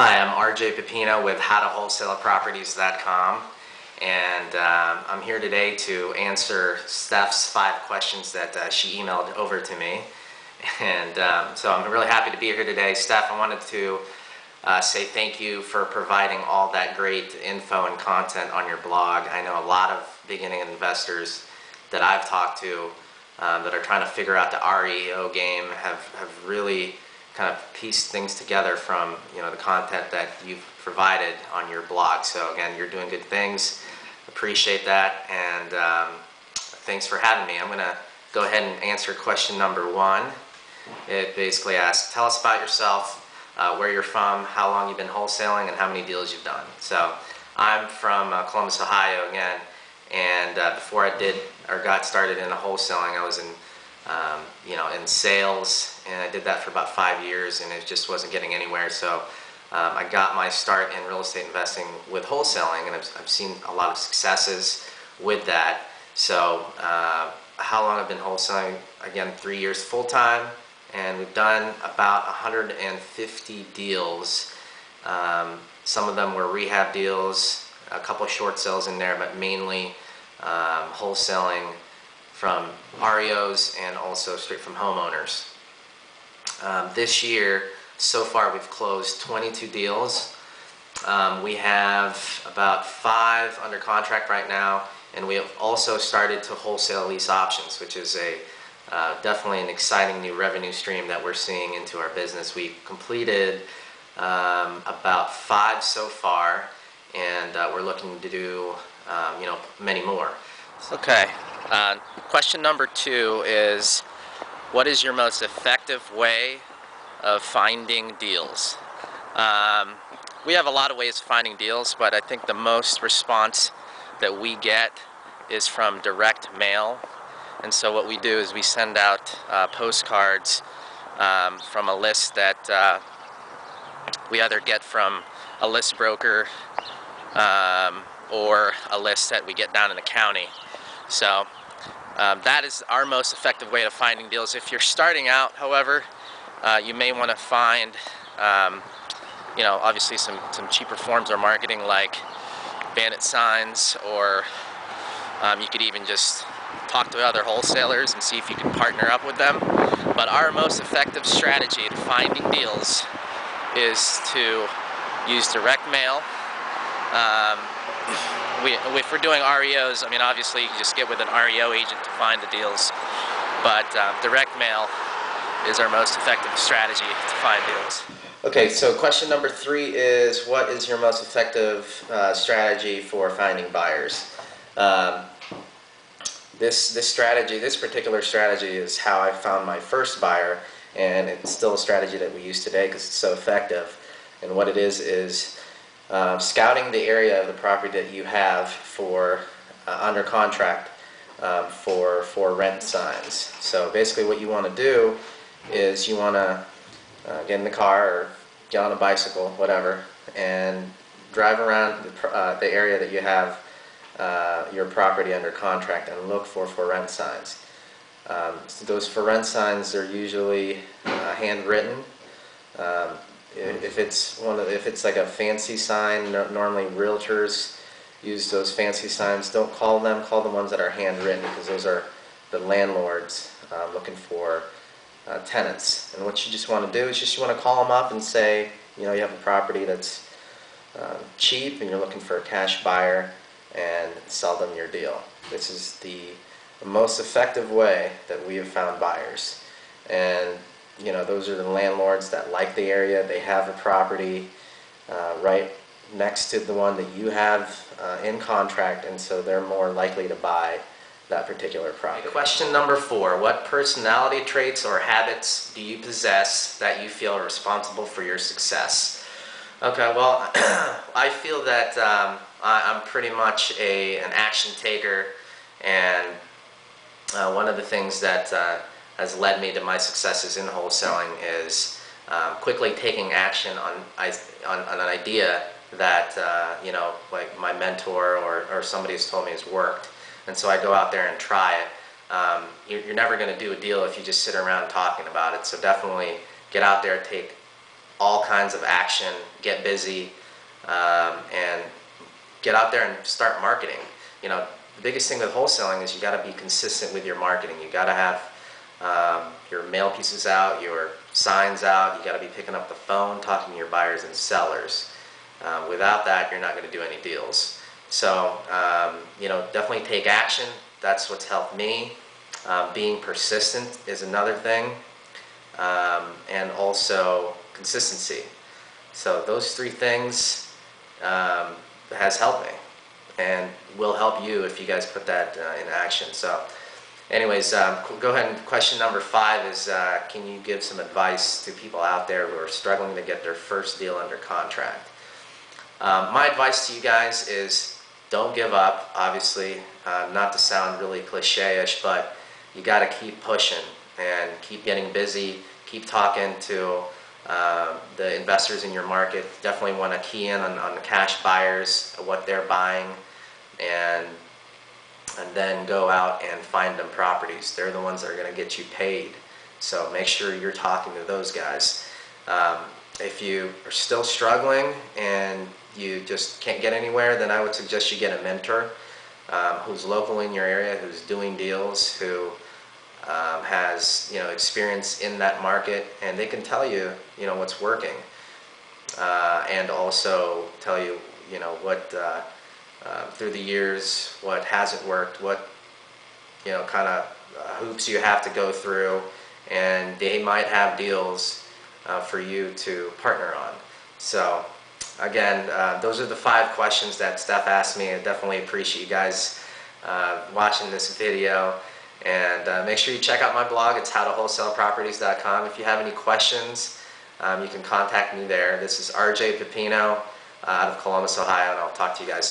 Hi, I'm RJ Pepino with HowToWholesaleProperties.com, and I'm here today to answer Steph's 5 questions that she emailed over to me. And so I'm really happy to be here today. Steph, I wanted to say thank you for providing all that great info and content on your blog. I know a lot of beginning investors that I've talked to that are trying to figure out the REO game have really kind of pieced things together from the content that you've provided on your blog. So again, you're doing good things. Appreciate that, and thanks for having me. I'm going to go ahead and answer question number 1. It basically asks, tell us about yourself, where you're from, how long you've been wholesaling, and how many deals you've done. So I'm from Columbus, Ohio again, and before I got started in wholesaling, I was in in sales, and I did that for about 5 years, and it just wasn't getting anywhere. So I got my start in real estate investing with wholesaling, and I've seen a lot of successes with that. So how long I've been wholesaling? Again, 3 years full time, and we've done about 150 deals. Some of them were rehab deals, a couple of short sales in there, but mainly wholesaling from REOs and also straight from homeowners. This year, so far, we've closed 22 deals. We have about 5 under contract right now, and we have also started to wholesale lease options, which is definitely an exciting new revenue stream that we're seeing into our business. We completed about 5 so far, and we're looking to do many more. Okay. Question number 2 is, what is your most effective way of finding deals? We have a lot of ways of finding deals, but I think the most response that we get is from direct mail. And so what we do is we send out postcards from a list that we either get from a list broker or a list that we get down in the county. So that is our most effective way of finding deals. If you're starting out, however, you may want to find, obviously some cheaper forms of marketing like bandit signs, or you could even just talk to other wholesalers and see if you can partner up with them. But our most effective strategy to finding deals is to use direct mail. If we're doing REOs, I mean, obviously you can just get with an REO agent to find the deals, but direct mail is our most effective strategy to find deals. Okay, so question number 3 is, what is your most effective strategy for finding buyers? This particular strategy is how I found my first buyer, and it's still a strategy that we use today because it's so effective. And what it is scouting the area of the property that you have for under contract for rent signs. So basically what you want to do is you want to get in the car or get on a bicycle, whatever, and drive around the area that you have your property under contract and look for rent signs. So those for rent signs are usually handwritten. If it's like a fancy sign, normally realtors use those fancy signs. Don't call them. Call the ones that are handwritten, because those are the landlords looking for tenants. And what you just want to do is you want to call them up and say, you have a property that's cheap and you're looking for a cash buyer, and sell them your deal. This is the most effective way that we have found buyers. And those are the landlords that like the area. They have a property right next to the one that you have in contract, and so they're more likely to buy that particular property. Question number 4, what personality traits or habits do you possess that you feel are responsible for your success? Okay, well, I feel that I'm pretty much an action taker, and one of the things that has led me to my successes in wholesaling is quickly taking action on an idea that like my mentor or somebody has told me has worked, and so I go out there and try it. You're never going to do a deal if you just sit around talking about it. So definitely get out there, take all kinds of action, get busy, and get out there and start marketing. You know, the biggest thing with wholesaling is you got to be consistent with your marketing. You got to have your mail pieces out, your signs out. You got to be picking up the phone, talking to your buyers and sellers. Without that, you're not going to do any deals. So, you know, definitely take action. That's what's helped me. Being persistent is another thing, and also consistency. So those three things has helped me, and will help you if you guys put that in action. So anyways, go ahead and question number 5 is, can you give some advice to people out there who are struggling to get their first deal under contract? My advice to you guys is don't give up. Obviously, not to sound really cliche-ish, but you got to keep pushing and keep getting busy, keep talking to the investors in your market. Definitely want to key in on the cash buyers, what they're buying, and then go out and find them properties. They're the ones that are going to get you paid. So make sure you're talking to those guys. If you are still struggling and you just can't get anywhere, then I would suggest you get a mentor who's local in your area, who's doing deals, who has, you know, experience in that market, and they can tell you, you know, what's working, and also tell you, you know, what through the years, what hasn't worked, what, you know, kind of hoops you have to go through, and they might have deals for you to partner on. So again, those are the 5 questions that Steph asked me. I definitely appreciate you guys watching this video. And make sure you check out my blog. It's howtowholesaleproperties.com. If you have any questions, you can contact me there. This is RJ Pepino out of Columbus, Ohio, and I'll talk to you guys